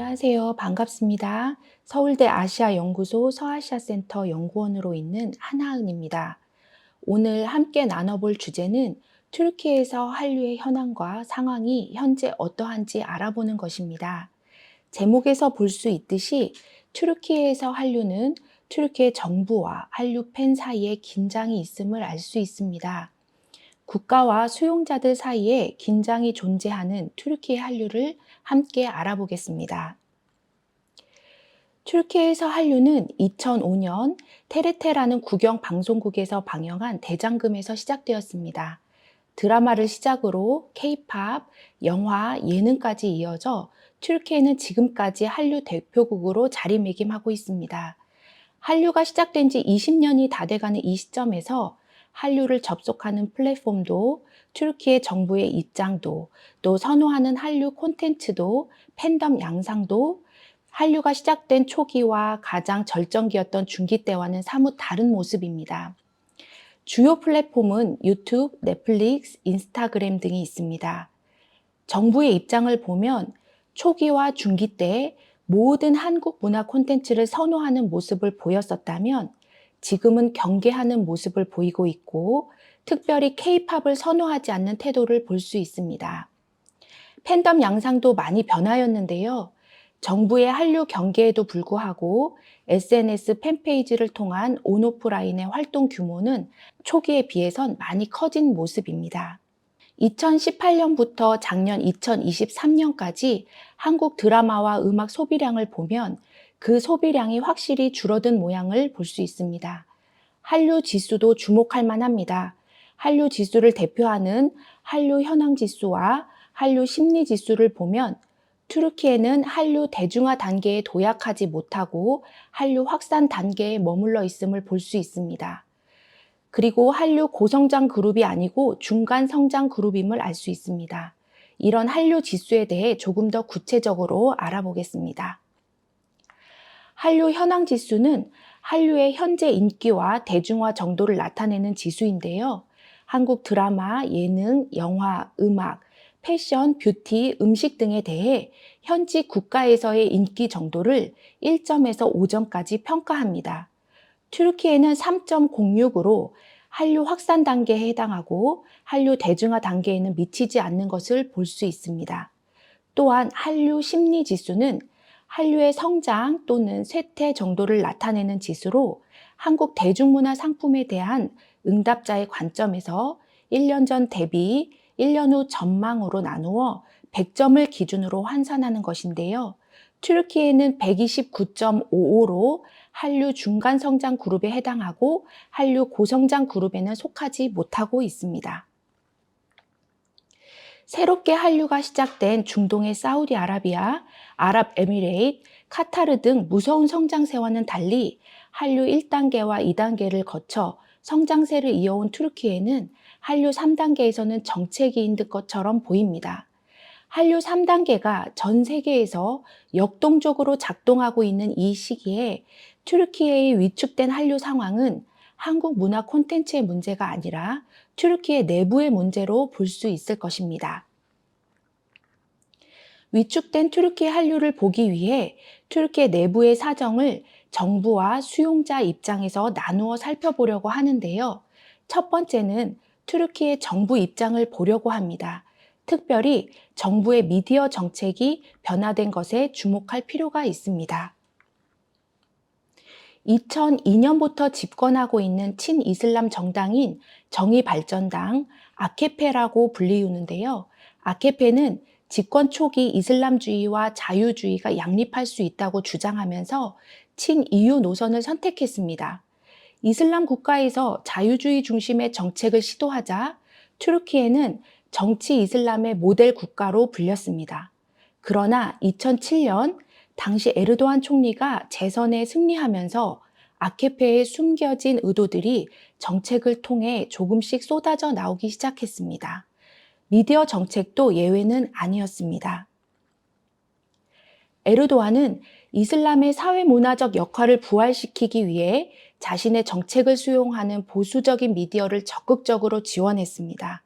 안녕하세요. 반갑습니다. 서울대 아시아연구소 서아시아센터 연구원으로 있는 한하은입니다. 오늘 함께 나눠볼 주제는 튀르키예에서 한류의 현황과 상황이 현재 어떠한지 알아보는 것입니다. 제목에서 볼 수 있듯이 튀르키예에서 한류는 튀르키예 정부와 한류 팬 사이에 긴장이 있음을 알 수 있습니다. 국가와 수용자들 사이에 긴장이 존재하는 튀르키예 한류를 함께 알아보겠습니다. 튀르키예에서 한류는 2005년 테레테라는 국영 방송국에서 방영한 대장금에서 시작되었습니다. 드라마를 시작으로 K-팝, 영화, 예능까지 이어져 튀르키예는 지금까지 한류 대표국으로 자리매김하고 있습니다. 한류가 시작된 지 20년이 다 돼가는 이 시점에서 한류를 접속하는 플랫폼도 튀르키예 정부의 입장도 또 선호하는 한류 콘텐츠도 팬덤 양상도 한류가 시작된 초기와 가장 절정기였던 중기 때와는 사뭇 다른 모습입니다. 주요 플랫폼은 유튜브, 넷플릭스, 인스타그램 등이 있습니다. 정부의 입장을 보면 초기와 중기 때 모든 한국 문화 콘텐츠를 선호하는 모습을 보였었다면 지금은 경계하는 모습을 보이고 있고 특별히 K-팝을 선호하지 않는 태도를 볼 수 있습니다. 팬덤 양상도 많이 변하였는데요. 정부의 한류 경계에도 불구하고 SNS 팬페이지를 통한 온오프라인의 활동 규모는 초기에 비해선 많이 커진 모습입니다. 2018년부터 작년 2023년까지 한국 드라마와 음악 소비량을 보면 그 소비량이 확실히 줄어든 모양을 볼 수 있습니다. 한류 지수도 주목할 만합니다. 한류 지수를 대표하는 한류 현황 지수와 한류 심리 지수를 보면 튀르키예는 한류 대중화 단계에 도약하지 못하고 한류 확산 단계에 머물러 있음을 볼 수 있습니다. 그리고 한류 고성장 그룹이 아니고 중간 성장 그룹임을 알 수 있습니다. 이런 한류 지수에 대해 조금 더 구체적으로 알아보겠습니다. 한류 현황 지수는 한류의 현재 인기와 대중화 정도를 나타내는 지수인데요. 한국 드라마, 예능, 영화, 음악, 패션, 뷰티, 음식 등에 대해 현지 국가에서의 인기 정도를 1점에서 5점까지 평가합니다. 튀르키예는 3.06으로 한류 확산 단계에 해당하고 한류 대중화 단계에는 미치지 않는 것을 볼 수 있습니다. 또한 한류 심리 지수는 한류의 성장 또는 쇠퇴 정도를 나타내는 지수로 한국 대중문화 상품에 대한 응답자의 관점에서 1년 전 대비 1년 후 전망으로 나누어 100점을 기준으로 환산하는 것인데요. 튀르키예는 129.55로 한류 중간 성장 그룹에 해당하고 한류 고성장 그룹에는 속하지 못하고 있습니다. 새롭게 한류가 시작된 중동의 사우디아라비아, 아랍에미레이트, 카타르 등 무서운 성장세와는 달리 한류 1단계와 2단계를 거쳐 성장세를 이어온 튀르키예는 한류 3단계에서는 정체기인 것처럼 보입니다. 한류 3단계가 전 세계에서 역동적으로 작동하고 있는 이 시기에 튀르키예의 위축된 한류 상황은 한국 문화 콘텐츠의 문제가 아니라 튀르키예 내부의 문제로 볼 수 있을 것입니다. 위축된 튀르키예 한류를 보기 위해 튀르키예 내부의 사정을 정부와 수용자 입장에서 나누어 살펴보려고 하는데요. 첫 번째는 튀르키예 정부 입장을 보려고 합니다. 특별히 정부의 미디어 정책이 변화된 것에 주목할 필요가 있습니다. 2002년부터 집권하고 있는 친이슬람 정당인 정의발전당, 아케페라고 불리우는데요. 아케페는 집권 초기 이슬람주의와 자유주의가 양립할 수 있다고 주장하면서 친이유 노선을 선택했습니다. 이슬람 국가에서 자유주의 중심의 정책을 시도하자 튀르키예는 정치 이슬람의 모델 국가로 불렸습니다. 그러나 2007년 당시 에르도안 총리가 재선에 승리하면서 아케페의 숨겨진 의도들이 정책을 통해 조금씩 쏟아져 나오기 시작했습니다. 미디어 정책도 예외는 아니었습니다. 에르도안은 이슬람의 사회문화적 역할을 부활시키기 위해 자신의 정책을 수용하는 보수적인 미디어를 적극적으로 지원했습니다.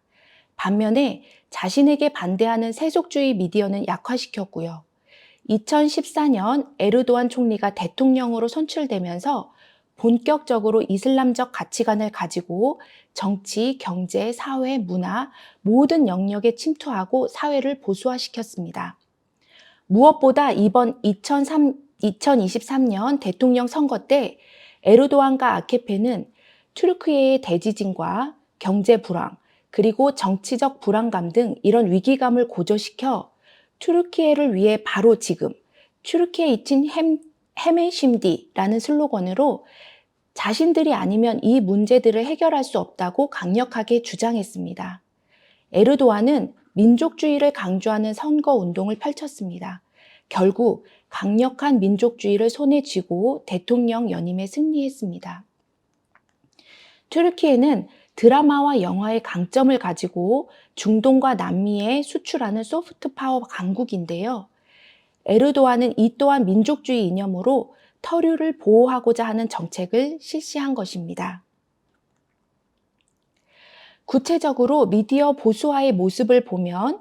반면에 자신에게 반대하는 세속주의 미디어는 약화시켰고요. 2014년 에르도안 총리가 대통령으로 선출되면서 본격적으로 이슬람적 가치관을 가지고 정치, 경제, 사회, 문화 모든 영역에 침투하고 사회를 보수화시켰습니다. 무엇보다 이번 2023년 대통령 선거 때 에르도안과 AKP는 튀르키예의 대지진과 경제 불황, 그리고 정치적 불안감 등 이런 위기감을 고조시켜 튀르키예를 위해 바로 지금, 튀르키예 için hemen şimdi라는 슬로건으로 자신들이 아니면 이 문제들을 해결할 수 없다고 강력하게 주장했습니다. 에르도안은 민족주의를 강조하는 선거 운동을 펼쳤습니다. 결국 강력한 민족주의를 손에 쥐고 대통령 연임에 승리했습니다. 튀르키예는 드라마와 영화의 강점을 가지고 중동과 남미에 수출하는 소프트 파워 강국인데요. 에르도안은 이 또한 민족주의 이념으로 터류를 보호하고자 하는 정책을 실시한 것입니다. 구체적으로 미디어 보수화의 모습을 보면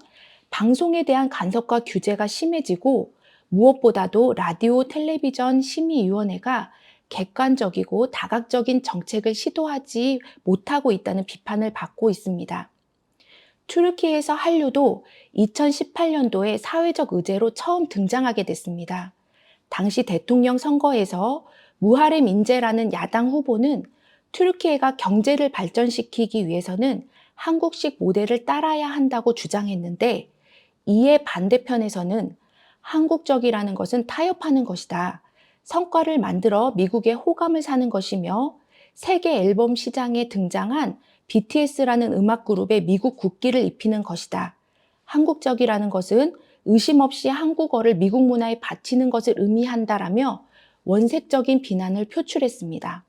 방송에 대한 간섭과 규제가 심해지고 무엇보다도 라디오 텔레비전 심의위원회가 객관적이고 다각적인 정책을 시도하지 못하고 있다는 비판을 받고 있습니다. 튀르키예에서 한류도 2018년도에 사회적 의제로 처음 등장하게 됐습니다. 당시 대통령 선거에서 무하렘 인제라는 야당 후보는 튀르키예가 경제를 발전시키기 위해서는 한국식 모델을 따라야 한다고 주장했는데 이에 반대편에서는 한국적이라는 것은 타협하는 것이다. 성과를 만들어 미국의 호감을 사는 것이며 세계 앨범 시장에 등장한 BTS라는 음악 그룹의 미국 국기를 입히는 것이다. 한국적이라는 것은 의심 없이 한국어를 미국 문화에 바치는 것을 의미한다라며 원색적인 비난을 표출했습니다.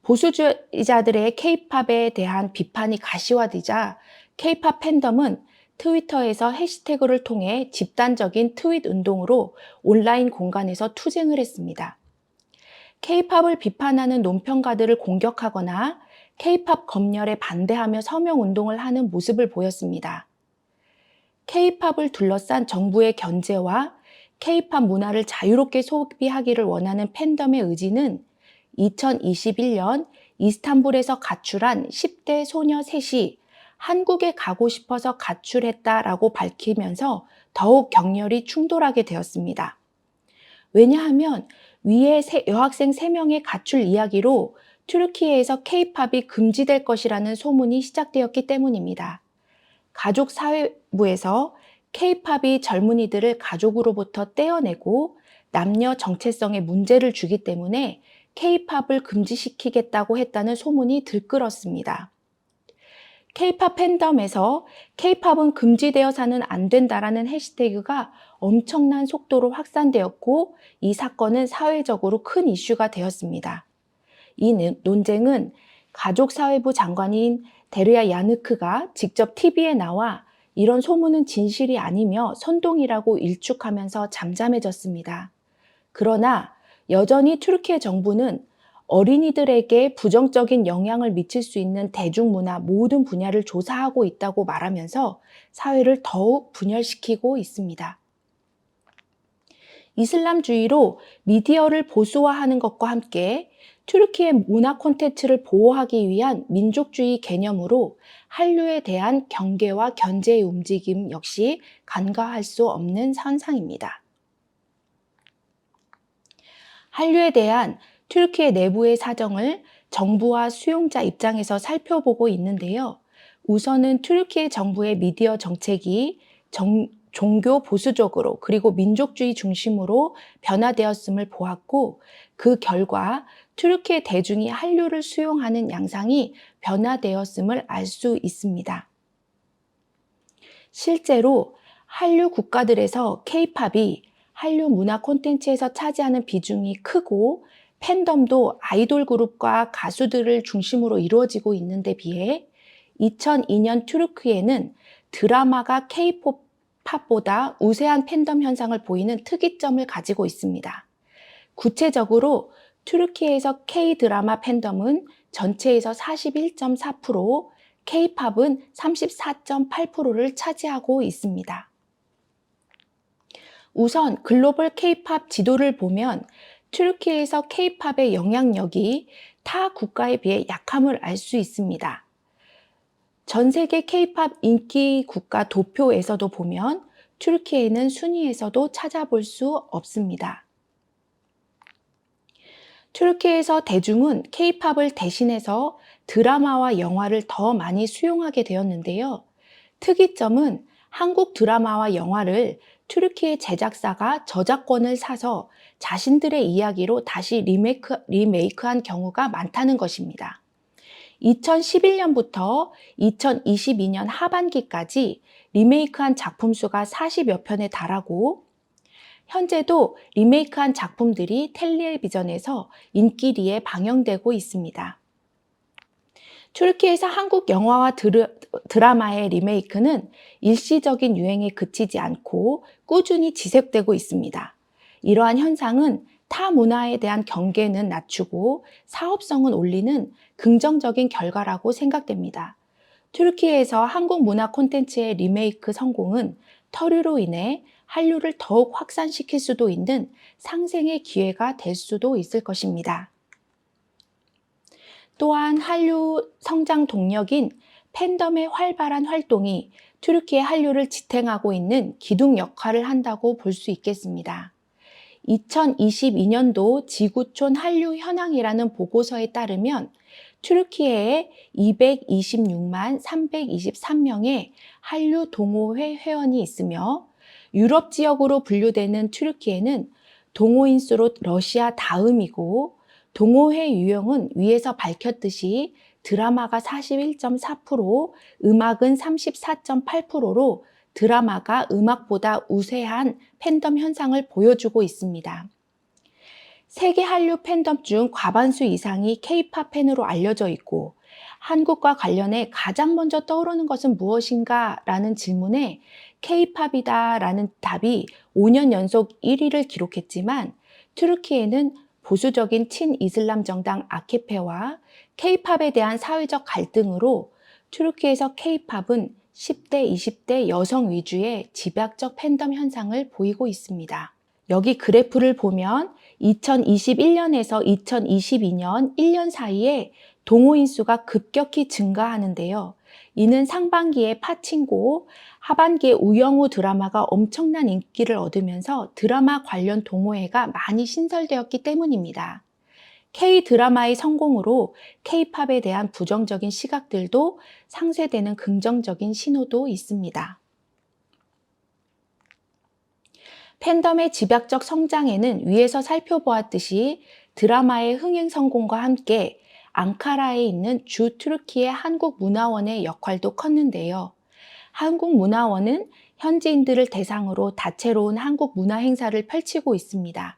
보수주의자들의 K-팝에 대한 비판이 가시화되자 K-팝 팬덤은 트위터에서 해시태그를 통해 집단적인 트윗 운동으로 온라인 공간에서 투쟁을 했습니다. K-팝을 비판하는 논평가들을 공격하거나 K-팝 검열에 반대하며 서명 운동을 하는 모습을 보였습니다. K-팝을 둘러싼 정부의 견제와 K-팝 문화를 자유롭게 소비하기를 원하는 팬덤의 의지는 2021년 이스탄불에서 가출한 10대 소녀 셋이 한국에 가고 싶어서 가출했다라고 밝히면서 더욱 격렬히 충돌하게 되었습니다. 왜냐하면 위의 여학생 3명의 가출 이야기로 튀르키예에서 K-팝이 금지될 것이라는 소문이 시작되었기 때문입니다. 가족사회부에서 K-팝이 젊은이들을 가족으로부터 떼어내고 남녀 정체성에 문제를 주기 때문에 K-팝을 금지시키겠다고 했다는 소문이 들끓었습니다. K-팝 팬덤에서 K-팝은 금지되어서는 안 된다라는 해시태그가 엄청난 속도로 확산되었고 이 사건은 사회적으로 큰 이슈가 되었습니다. 이 논쟁은 가족사회부 장관인 데르야 야느크가 직접 TV에 나와 이런 소문은 진실이 아니며 선동이라고 일축하면서 잠잠해졌습니다. 그러나 여전히 튀르키예 정부는 어린이들에게 부정적인 영향을 미칠 수 있는 대중문화 모든 분야를 조사하고 있다고 말하면서 사회를 더욱 분열시키고 있습니다. 이슬람주의로 미디어를 보수화하는 것과 함께 튀르키예 문화 콘텐츠를 보호하기 위한 민족주의 개념으로 한류에 대한 경계와 견제의 움직임 역시 간과할 수 없는 현상입니다. 한류에 대한 튀르키예 내부의 사정을 정부와 수용자 입장에서 살펴보고 있는데요. 우선은 튀르키예 정부의 미디어 정책이 종교 보수적으로 그리고 민족주의 중심으로 변화되었음을 보았고 그 결과 튀르키예 대중이 한류를 수용하는 양상이 변화되었음을 알 수 있습니다. 실제로 한류 국가들에서 K-팝이 한류 문화 콘텐츠에서 차지하는 비중이 크고 팬덤도 아이돌 그룹과 가수들을 중심으로 이루어지고 있는데 비해 2002년 튀르키예는 드라마가 K-팝보다 우세한 팬덤 현상을 보이는 특이점을 가지고 있습니다. 구체적으로 튀르키예에서 K-드라마 팬덤은 전체에서 41.4%, K-팝은 34.8%를 차지하고 있습니다. 우선 글로벌 K-팝 지도를 보면 튀르키예에서 K-팝의 영향력이 타 국가에 비해 약함을 알 수 있습니다. 전 세계 K-팝 인기 국가 도표에서도 보면 튀르키예는 순위에서도 찾아볼 수 없습니다. 튀르키예에서 대중은 K-팝을 대신해서 드라마와 영화를 더 많이 수용하게 되었는데요. 특이점은 한국 드라마와 영화를 튀르키예 제작사가 저작권을 사서 자신들의 이야기로 다시 리메이크한 경우가 많다는 것입니다. 2011년부터 2022년 하반기까지 리메이크한 작품 수가 40여 편에 달하고 현재도 리메이크한 작품들이 텔레비전에서 인기리에 방영되고 있습니다. 튀르키예에서 한국 영화와 드라마의 리메이크는 일시적인 유행에 그치지 않고 꾸준히 지속되고 있습니다. 이러한 현상은 타 문화에 대한 경계는 낮추고 사업성은 올리는 긍정적인 결과라고 생각됩니다. 튀르키예에서 한국 문화 콘텐츠의 리메이크 성공은 터류로 인해 한류를 더욱 확산시킬 수도 있는 상생의 기회가 될 수도 있을 것입니다. 또한 한류 성장 동력인 팬덤의 활발한 활동이 튀르키예 한류를 지탱하고 있는 기둥 역할을 한다고 볼 수 있겠습니다. 2022년도 지구촌 한류 현황이라는 보고서에 따르면 튀르키예에 226만 323명의 한류 동호회 회원이 있으며 유럽 지역으로 분류되는 튀르키예는 동호인 수로 러시아 다음이고 동호회 유형은 위에서 밝혔듯이 드라마가 41.4%, 음악은 34.8%로 드라마가 음악보다 우세한 팬덤 현상을 보여주고 있습니다. 세계 한류 팬덤 중 과반수 이상이 K-팝 팬으로 알려져 있고 한국과 관련해 가장 먼저 떠오르는 것은 무엇인가? 라는 질문에 K-팝이다 라는 답이 5년 연속 1위를 기록했지만 튀르키예는 보수적인 친이슬람 정당 아케페와 K-팝에 대한 사회적 갈등으로 튀르키예에서 K-팝은 10대, 20대 여성 위주의 집약적 팬덤 현상을 보이고 있습니다. 여기 그래프를 보면 2021년에서 2022년 1년 사이에 동호인 수가 급격히 증가하는데요. 이는 상반기에 파친고, 하반기에 우영우 드라마가 엄청난 인기를 얻으면서 드라마 관련 동호회가 많이 신설되었기 때문입니다. K-드라마의 성공으로 K-팝에 대한 부정적인 시각들도 상쇄되는 긍정적인 신호도 있습니다. 팬덤의 집약적 성장에는 위에서 살펴보았듯이 드라마의 흥행 성공과 함께 앙카라에 있는 주 튀르키예 한국문화원의 역할도 컸는데요. 한국문화원은 현지인들을 대상으로 다채로운 한국 문화 행사를 펼치고 있습니다.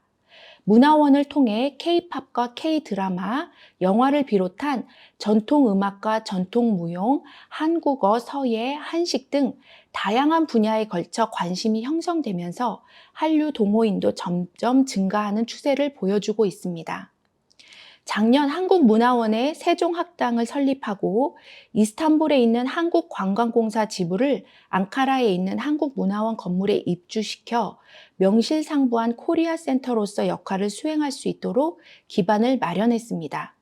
문화원을 통해 K-팝과 K-드라마, 영화를 비롯한 전통음악과 전통무용, 한국어, 서예, 한식 등 다양한 분야에 걸쳐 관심이 형성되면서 한류 동호인도 점점 증가하는 추세를 보여주고 있습니다. 작년 한국문화원의 세종학당을 설립하고 이스탄불에 있는 한국관광공사 지부를 앙카라에 있는 한국문화원 건물에 입주시켜 명실상부한 코리아 센터로서 역할을 수행할 수 있도록 기반을 마련했습니다.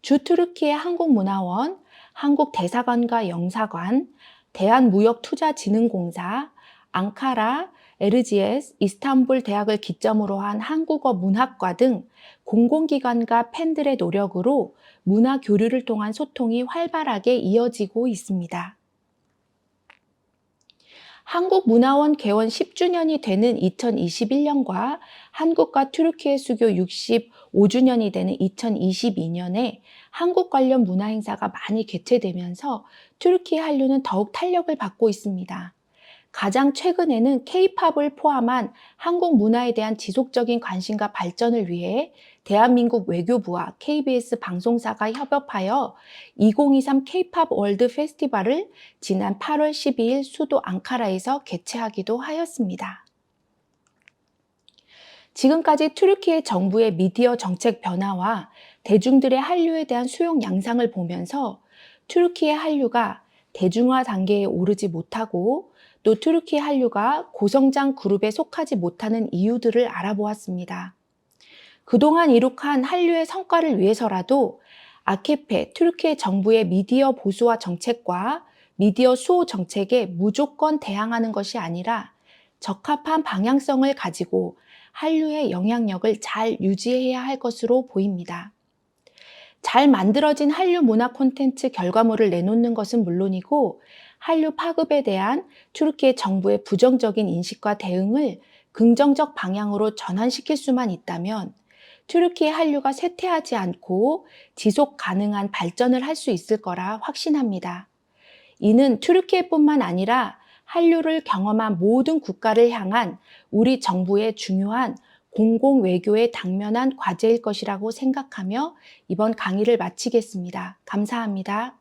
주투르키예 한국문화원, 한국대사관과 영사관, 대한무역투자진흥공사, 앙카라, 에르지에스, 이스탄불 대학을 기점으로 한 한국어 문학과 등 공공기관과 팬들의 노력으로 문화 교류를 통한 소통이 활발하게 이어지고 있습니다. 한국문화원 개원 10주년이 되는 2021년과 한국과 튀르키예 수교 65주년이 되는 2022년에 한국 관련 문화 행사가 많이 개최되면서 튀르키예 한류는 더욱 탄력을 받고 있습니다. 가장 최근에는 K-팝을 포함한 한국 문화에 대한 지속적인 관심과 발전을 위해 대한민국 외교부와 KBS 방송사가 협업하여 2023 K-팝 월드 페스티벌을 지난 8월 12일 수도 앙카라에서 개최하기도 하였습니다. 지금까지 튀르키예 정부의 미디어 정책 변화와 대중들의 한류에 대한 수용 양상을 보면서 튀르키예 한류가 대중화 단계에 오르지 못하고 또 튀르키예 한류가 고성장 그룹에 속하지 못하는 이유들을 알아보았습니다. 그동안 이룩한 한류의 성과를 위해서라도 아케페, 튀르키예 정부의 미디어 보수화 정책과 미디어 수호 정책에 무조건 대항하는 것이 아니라 적합한 방향성을 가지고 한류의 영향력을 잘 유지해야 할 것으로 보입니다. 잘 만들어진 한류 문화 콘텐츠 결과물을 내놓는 것은 물론이고 한류 파급에 대한 튀르키예 정부의 부정적인 인식과 대응을 긍정적 방향으로 전환시킬 수만 있다면 튀르키예 한류가 쇠퇴하지 않고 지속 가능한 발전을 할 수 있을 거라 확신합니다. 이는 튀르키예뿐만 아니라 한류를 경험한 모든 국가를 향한 우리 정부의 중요한 공공 외교의 당면한 과제일 것이라고 생각하며 이번 강의를 마치겠습니다. 감사합니다.